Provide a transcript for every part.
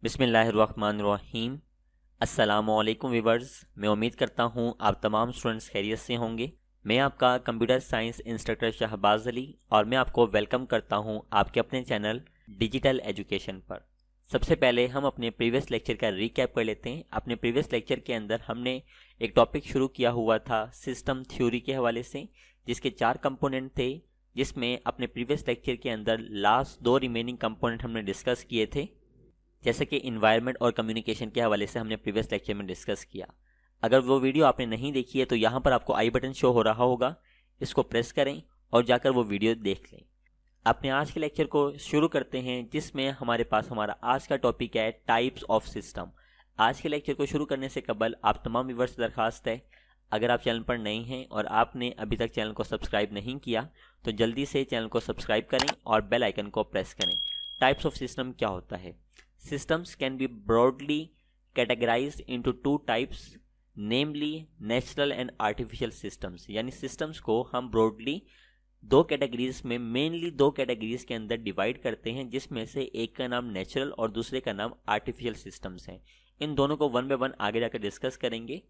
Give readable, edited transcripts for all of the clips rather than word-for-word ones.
बिस्मिल्लाहिर्रहमानिर्रहीम। अस्सलामुअलैकुम व्यूअर्स, मैं उम्मीद करता हूँ आप तमाम स्टूडेंट्स खैरियत से होंगे। मैं आपका computer science instructor Shahbaz Ali और मैं आपको वेलकम करता हूँ आपके अपने चैनल डिजिटल एजुकेशन पर। सबसे पहले हम अपने प्रीवियस लेक्चर का रिकैप कर लेते हैं। अपने प्रीवियस लेक्चर के अंदर हमने एक टॉपिक शुरू किया हुआ था सिस्टम थ्योरी के हवाले से, जिसके 4 कंपोनेंट थे, जिसमें अपने प्रीवियस लेक्चर के अंदर लास्ट 2 रिमेनिंग कंपोनेंट हमने डिस्कस किए थे, जैसे कि इन्वायरमेंट और कम्युनिकेशन के हवाले से हमने प्रीवियस लेक्चर में डिस्कस किया। अगर वो वीडियो आपने नहीं देखी है तो यहाँ पर आपको आई बटन शो हो रहा होगा, इसको प्रेस करें और जाकर वो वीडियो देख लें। अपने आज के लेक्चर को शुरू करते हैं, जिसमें हमारे पास हमारा आज का टॉपिक है टाइप्स ऑफ सिस्टम। आज के लेक्चर को शुरू करने से कबल आप तमाम व्यूअर्स से दरखास्त है, अगर आप चैनल पर नए हैं और आपने अभी तक चैनल को सब्सक्राइब नहीं किया तो जल्दी से चैनल को सब्सक्राइब करें और बेल आइकन को प्रेस करें। टाइप्स ऑफ सिस्टम क्या होता है? Systems can be broadly categorized into 2 types, namely natural and artificial systems। यानी systems को हम broadly 2 कैटेगरीज में, मेनली 2 कैटेगरीज के अंदर डिवाइड करते हैं, जिसमें से एक का नाम नेचुरल और दूसरे का नाम आर्टिफिशियल सिस्टम्स हैं। इन दोनों को वन बाय वन आगे जाकर डिस्कस करेंगे।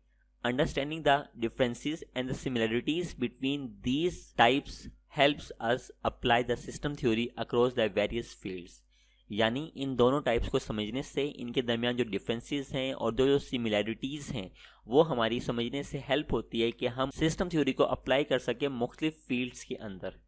Understanding the differences and the similarities between these types helps us apply the system theory across the various fields. यानी इन दोनों टाइप्स को समझने से इनके दरमियान जो डिफरेंसेस हैं और जो सिमिलैरिटीज़ हैं वो हमारी समझने से हेल्प होती है कि हम सिस्टम थ्योरी को अप्लाई कर सकें मुख्तलिफ फील्ड्स के अंदर।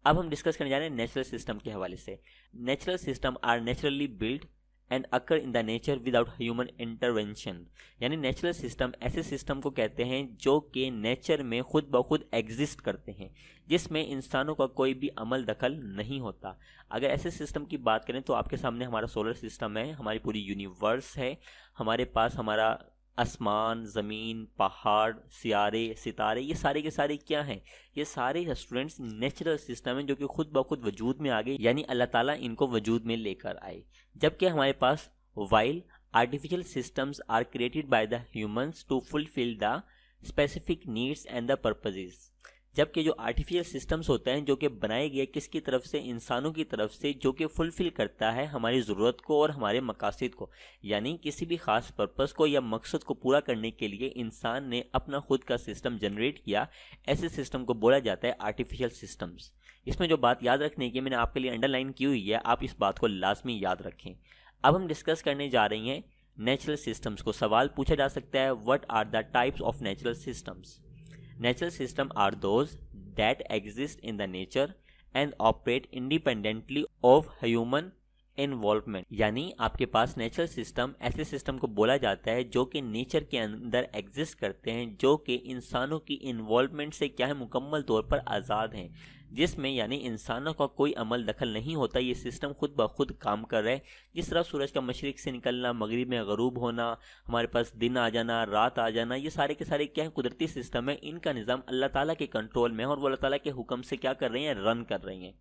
अब हम डिस्कस करने जा रहे हैं नेचुरल सिस्टम के हवाले से। Natural system are naturally build and occur in the nature without human intervention. यानी नेचुरल सिस्टम ऐसे सिस्टम को कहते हैं जो कि नेचर में खुद ब खुद एग्जिस्ट करते हैं, जिसमें इंसानों का कोई भी अमल दखल नहीं होता। अगर ऐसे सिस्टम की बात करें तो आपके सामने हमारा सोलर सिस्टम है, हमारी पूरी यूनिवर्स है, हमारे पास हमारा आसमान, ज़मीन, पहाड़, सितारे, ये सारे के सारे क्या हैं? ये सारे स्टूडेंट्स नेचुरल सिस्टम हैं जो कि खुद ब खुद वजूद में आ गए, यानी अल्लाह ताला इनको वजूद में लेकर आए। जबकि हमारे पास while artificial systems are created by the humans to fulfil the specific needs and the purposes. जबकि जो आर्टिफिशियल सिस्टम्स होते हैं जो कि बनाए गए किसकी तरफ से? इंसानों की तरफ से, जो कि फुलफिल करता है हमारी ज़रूरत को और हमारे मकासद को। यानी किसी भी ख़ास पर्पस को या मकसद को पूरा करने के लिए इंसान ने अपना खुद का सिस्टम जनरेट किया। ऐसे सिस्टम को बोला जाता है आर्टिफिशियल सिस्टम्स। इसमें जो बात याद रखने की मैंने आपके लिए अंडरलाइन की हुई है, आप इस बात को लाजमी याद रखें। अब हम डिस्कस करने जा रही हैं नेचुरल सिस्टम्स को। सवाल पूछा जा सकता है, what are the types of natural systems? Natural systems are those that exist in the nature and operate independently of human involvement. यानी आपके पास नेचुरल सिस्टम ऐसे सिस्टम को बोला जाता है जो कि नेचर के अंदर एग्जिस्ट करते हैं, जो कि इंसानों की इन्वॉल्वमेंट से क्या है, मुकम्मल तौर पर आज़ाद हैं, जिसमें यानी इंसानों का कोई अमल दखल नहीं होता। ये सिस्टम खुद ब खुद काम कर रहा है। जिस तरह सूरज का मशरिक से निकलना, मगरिब में गरूब होना, हमारे पास दिन आ जाना, रात आ जाना, ये सारे के सारे क्या है, कुदरती सिस्टम है। इनका निज़ाम अल्लाह ताला के कंट्रोल में है और वो अल्लाह ताला के हुक्म से क्या कर रही हैं, रन कर रही हैं।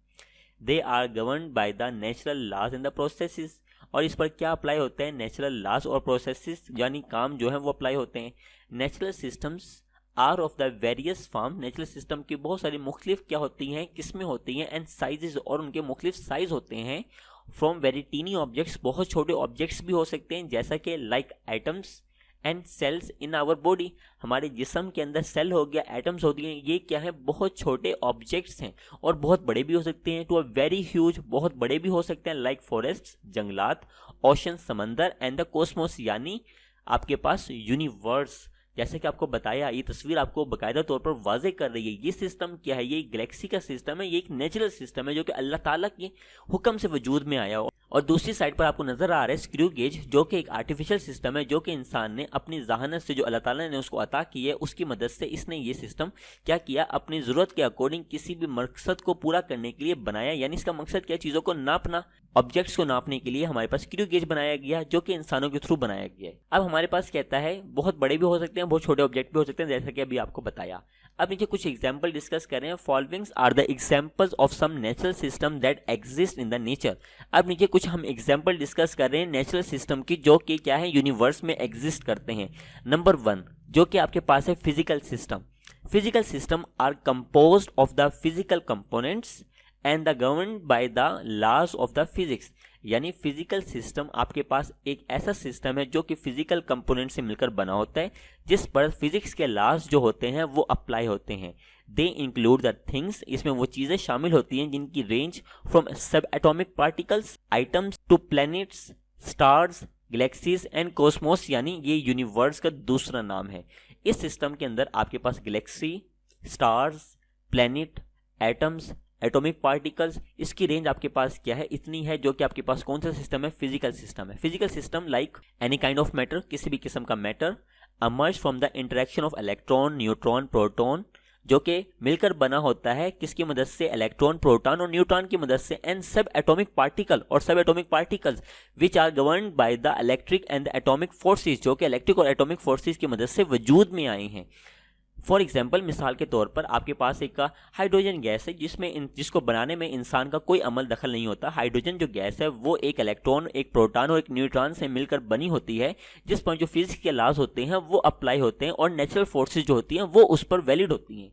They are governed by the natural laws and the processes. और इस पर क्या अप्लाई होते हैं? नेचुरल लॉज और प्रोसेसेस, यानी काम जो है वो अप्लाई होते हैं। Natural systems are of the various form. Natural system की बहुत सारी मुख्तलिफ क्या होती हैं, किस्में होती हैं, एंड साइजेस, और उनके मुख्तलिफ साइज होते हैं। फ्रॉम वेरी टीनी ऑब्जेक्ट्स, बहुत छोटे ऑब्जेक्ट्स भी हो सकते हैं, जैसा कि like atoms and cells in our body. हमारे जिस्म के अंदर सेल हो गया, एटम्स होती हैं, ये क्या है, बहुत छोटे ऑब्जेक्ट्स हैं और बहुत बड़े भी हो सकते हैं। टू अ वेरी ह्यूज, बहुत बड़े भी हो सकते हैं, लाइक फॉरेस्ट, जंगलात, ओशन, समंदर, एंड द कॉस्मोस, यानी आपके पास यूनिवर्स। जैसे कि आपको बताया, ये तस्वीर आपको बाकायदा तौर पर वाज़ेह कर रही है। ये सिस्टम क्या है? ये गैलेक्सी का सिस्टम है, ये एक नेचुरल सिस्टम है जो कि अल्लाह ताला के हुक्म से वजूद में आया। और दूसरी साइड पर आपको नजर आ रहा है स्क्रू गेज, जो कि एक आर्टिफिशियल सिस्टम है, जो कि इंसान ने अपनी जहानत से, जो अल्लाह ताला ने उसको अता की है, उसकी मदद से इसने ये सिस्टम क्या किया, अपनी ज़रूरत के अकॉर्डिंग किसी भी मकसद को पूरा करने के लिए बनाया। यानी इसका मकसद क्या, चीज़ों को नापना, ऑब्जेक्ट्स को नापने के लिए हमारे पास स्क्रू गेज बनाया गया, जो कि इंसानों के थ्रू बनाया गया है। अब हमारे पास कहता है बहुत बड़े भी हो सकते हैं, बहुत छोटे ऑब्जेक्ट भी हो सकते हैं, जैसा कि अभी आपको बताया। अब नीचे कुछ एग्जाम्पल डिस्कस कर रहे हैं। Followings are the examples of some natural system that exist in the nature. अब नीचे कुछ हम एग्जाम्पल डिस्कस कर रहे हैं नेचुरल सिस्टम की, जो कि क्या है, यूनिवर्स में एग्जिस्ट करते हैं। नंबर 1 जो कि आपके पास है physical system. Physical system are composed of the physical components and the governed by the laws of the physics, यानी फिजिकल सिस्टम आपके पास एक ऐसा सिस्टम है जो कि फिजिकल कंपोनेंट से मिलकर बना होता है, जिस पर फिजिक्स के लॉज जो होते हैं वो अप्लाई होते हैं। दे इंक्लूड द थिंग्स, इसमें वो चीज़ें शामिल होती हैं जिनकी रेंज फ्रॉम सब atomic particles items to planets, stars, galaxies and Cosmos, यानी ये यूनिवर्स का दूसरा नाम है। इस सिस्टम के अंदर आपके पास galaxy, stars, planet, atoms, atomic particles, इसकी रेंज आपके पास क्या है, इतनी है, जो कि आपके पास कौन सा सिस्टम है, फिजिकल सिस्टम है। Physical system like any kind of matter, किसी भी किस्म का matter, emerged from the interaction of electron, neutron, proton, जो कि मिलकर बना होता है किसकी मदद से, इलेक्ट्रॉन, प्रोटॉन और न्यूट्रॉन की मदद से, एंड सब एटॉमिक पार्टिकल और sub atomic particles which are governed by the electric and the atomic forces, जो कि इलेक्ट्रिक और एटॉमिक फोर्सेस की मदद से वजूद में आए हैं। फॉर एग्जाम्पल, मिसाल के तौर पर आपके पास एक हाइड्रोजन गैस है जिसको बनाने में इंसान का कोई अमल दखल नहीं होता। हाइड्रोजन जो गैस है वो एक इलेक्ट्रॉन, एक प्रोटॉन और एक न्यूट्रॉन से मिलकर बनी होती है, जिस पर जो फिजिक्स के लॉज होते हैं वो अप्लाई होते हैं और नेचुरल फोर्सेज जो होती हैं वो उस पर वैलिड होती हैं।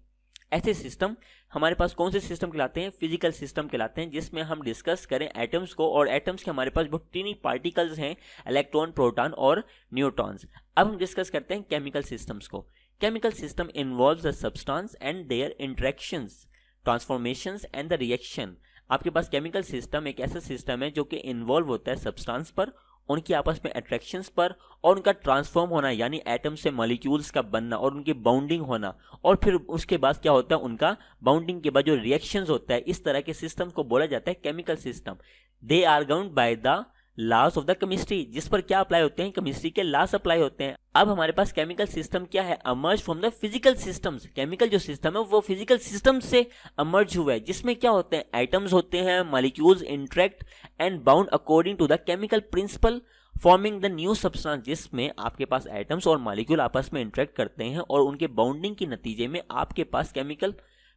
ऐसे सिस्टम हमारे पास कौन से सिस्टम कहलाते हैं, फिजिकल सिस्टम कहलाते हैं, जिसमें हम डिस्कस करें एटम्स को, और एटम्स के हमारे पास बहुत टीनी पार्टिकल्स हैं, इलेक्ट्रॉन, प्रोटॉन और न्यूट्रॉन्स। अब हम डिस्कस करते हैं केमिकल सिस्टम्स को। Chemical system involves the substance and their interactions, transformations and the reaction। आपके पास केमिकल सिस्टम एक ऐसा सिस्टम है जो कि इन्वॉल्व होता है सब्सटेंस पर, उनकी आपस में अट्रैक्शंस पर, और उनका ट्रांसफॉर्म होना, यानी एटम से मॉलिक्यूल्स का बनना और उनकी बाउंडिंग होना, और फिर उसके बाद क्या होता है, उनका बाउंडिंग के बाद जो रिएक्शंस होता है, इस तरह के सिस्टम को बोला जाता है chemical system. They are governed by the laws of the chemistry, जिस पर क्या अप्लाई होते हैं, केमिस्ट्री के लॉज अप्लाई होते हैं। अब हमारे पास केमिकल सिस्टम क्या है, emerged from the physical systems. Chemical जो सिस्टम है वो फिजिकल सिस्टम से अमर्ज हुआ है, जिसमें क्या होते हैं, एटम्स होते हैं, molecules interact and bound according to the chemical principle forming the new substance, जिसमें आपके पास एटम्स और मॉलिक्यूल आपस में इंटरेक्ट करते हैं और उनके बाउंडिंग के नतीजे में आपके पास केमिकल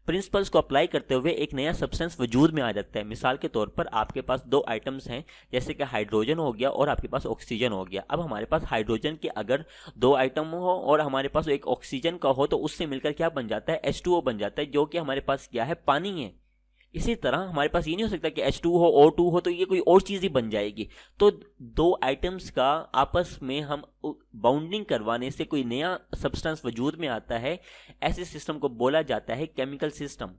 प्रिंसिपल्स को अप्लाई करते हुए एक नया सब्सटेंस वजूद में आ जाता है। मिसाल के तौर पर आपके पास दो आइटम्स हैं, जैसे कि हाइड्रोजन हो गया और आपके पास ऑक्सीजन हो गया। अब हमारे पास हाइड्रोजन के अगर दो आइटम हो और हमारे पास एक ऑक्सीजन का हो, तो उससे मिलकर क्या बन जाता है, H2O बन जाता है, जो कि हमारे पास क्या है, पानी है। इसी तरह हमारे पास ये नहीं हो सकता कि H2 हो, O2 हो तो ये कोई और चीज़ ही बन जाएगी। तो दो आइटम्स का आपस में हम बाउंडिंग करवाने से कोई नया सब्सटेंस वजूद में आता है, ऐसे सिस्टम को बोला जाता है केमिकल सिस्टम।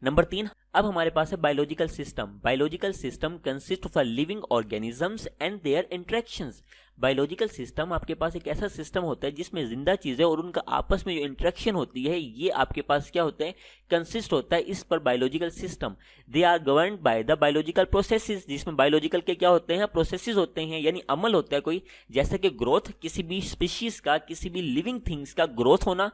नंबर 3, अब हमारे पास है biological system. Biological system consist of living organisms and their interactions. Biological system आपके पास एक ऐसा सिस्टम होता है जिसमें जिंदा चीजें और उनका आपस में जो इंटरेक्शन होती है, ये आपके पास क्या होता है, कंसिस्ट होता है इस पर biological system. They are governed by the biological processes, जिसमें बायोलॉजिकल के क्या होते हैं, प्रोसेसेस होते हैं, यानी अमल होता है कोई, जैसे कि ग्रोथ, किसी भी स्पीशीज का, किसी भी लिविंग थिंग्स का ग्रोथ होना,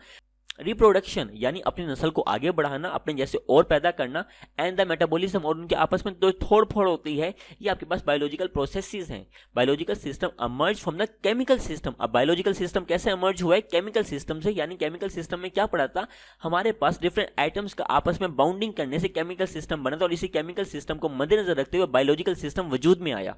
रिप्रोडक्शन यानी अपनी नस्ल को आगे बढ़ाना, अपने जैसे और पैदा करना, एंड द मेटाबॉलिज्म और उनके आपस में जो थोड़ फोड़ होती है, ये आपके पास बायोलॉजिकल प्रोसेसेस हैं। Biological system emerged from the chemical system. अब बायोलॉजिकल सिस्टम कैसे अमर्ज हुआ है, केमिकल सिस्टम से, यानी केमिकल सिस्टम में क्या पड़ा था, हमारे पास डिफरेंट आइटम्स का आपस में बाउंडिंग करने से केमिकल सिस्टम बना था, और इसी केमिकल सिस्टम को मद्देनजर रखते हुए बायोलॉजिकल सिस्टम वजूद में आया।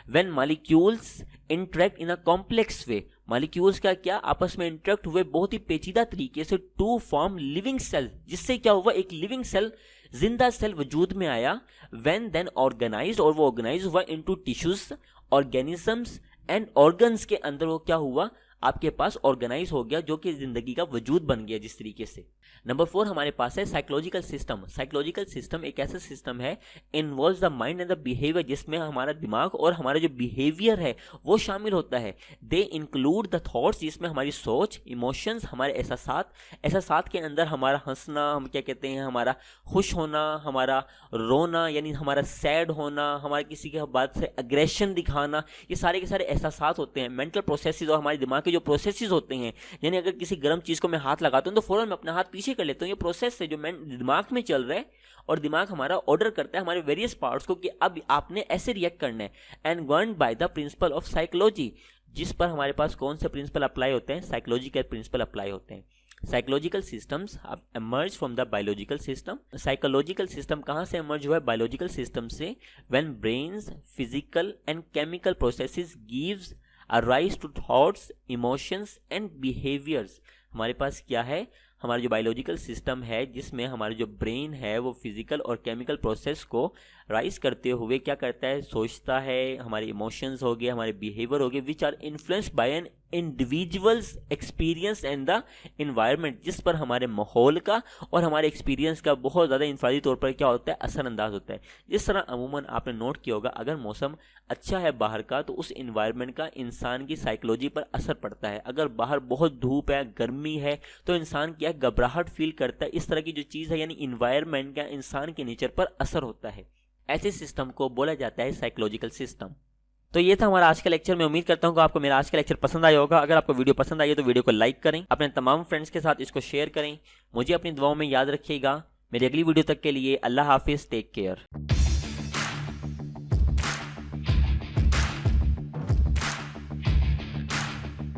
When molecules interact in a complex way, molecules का क्या आपस में इंटरेक्ट हुए बहुत ही पेचीदा तरीके से, टू फॉर्म लिविंग सेल, जिससे क्या हुआ, एक लिविंग सेल, जिंदा सेल वजूद में आया। व्हेन देन ऑर्गेनाइज्ड, और वो ऑर्गेनाइज हुआ into tissues, organisms and organs के अंदर वो क्या हुआ, आपके पास ऑर्गेनाइज हो गया, जो कि जिंदगी का वजूद बन गया जिस तरीके से। नंबर 4 हमारे पास है साइकोलॉजिकल सिस्टम। साइकोलॉजिकल सिस्टम एक ऐसा सिस्टम है, involves the mind and the behaviour, जिसमें हमारा दिमाग और हमारा जो बिहेवियर है वो शामिल होता है। दे इंक्लूड द थॉट्स, जिसमें हमारी सोच, इमोशंस, हमारे एहसासात के अंदर हमारा हंसना, हम क्या कहते हैं, हमारा खुश होना, हमारा रोना, यानी हमारा सैड होना, हमारे किसी के बात से अग्रेशन दिखाना, ये सारे के सारे एहसासात होते हैं। मेंटल प्रोसेसेस और हमारे दिमाग के जो प्रोसेसेस होते हैं, यानी अगर किसी गर्म चीज को मैं हाथ लगाता हूं तो फौरन मैं अपना हाथ पीछे कर लेता हूं, ये प्रोसेस है जो दिमाग में चल रहा है, और दिमाग हमारा ऑर्डर करता है हमारे वेरियस पार्ट्स को कि अब आपने ऐसे रिएक्ट करना है। And governed by the principle of psychology, जिस पर हमारे पास कौन से प्रिंसिपल अप्लाई होते हैं, साइकोलॉजी के प्रिंसिपल अप्लाई होते हैं। Psychological systems emerge from the biological system. Psychological system कहाँ से emerge हुआ है, बायोलॉजिकल सिस्टम से। When brains, physical and chemical processes gives a rise to thoughts, emotions and behaviours. हमारे पास क्या है, हमारा जो बायोलॉजिकल सिस्टम है, जिसमें हमारा जो ब्रेन है वो फिजिकल और केमिकल प्रोसेस को राइज करते हुए क्या करता है, सोचता है। हमारे इमोशंस हो गए, हमारे बिहेवियर हो गए, which are influenced by an individuals experience and the environment, जिस पर हमारे माहौल का और हमारे एक्सपीरियंस का बहुत ज़्यादा इंफरादी तौर पर क्या होता है, असरअंदाज होता है। जिस तरह अमूमन आपने नोट किया होगा, अगर मौसम अच्छा है बाहर का तो उस इन्वायरमेंट का इंसान की साइकोलॉजी पर असर पड़ता है। अगर बाहर बहुत धूप है, गर्मी है, तो इंसान क्या घबराहट फील करता है। इस तरह की जो चीज़ है, यानी इन्वायरमेंट का इंसान के नेचर पर असर होता है। ऐसे सिस्टम को बोला जाता है साइकोलॉजिकल सिस्टम। तो ये था हमारा आज का लेक्चर। मैं उम्मीद करता हूँ कि आपको मेरा आज का लेक्चर पसंद आया होगा। अगर आपको वीडियो पसंद आई है तो वीडियो को लाइक करें, अपने तमाम फ्रेंड्स के साथ इसको शेयर करें। मुझे अपनी दुआओं में याद रखिएगा। मेरी अगली वीडियो तक के लिए अल्लाह हाफिज़, टेक केयर।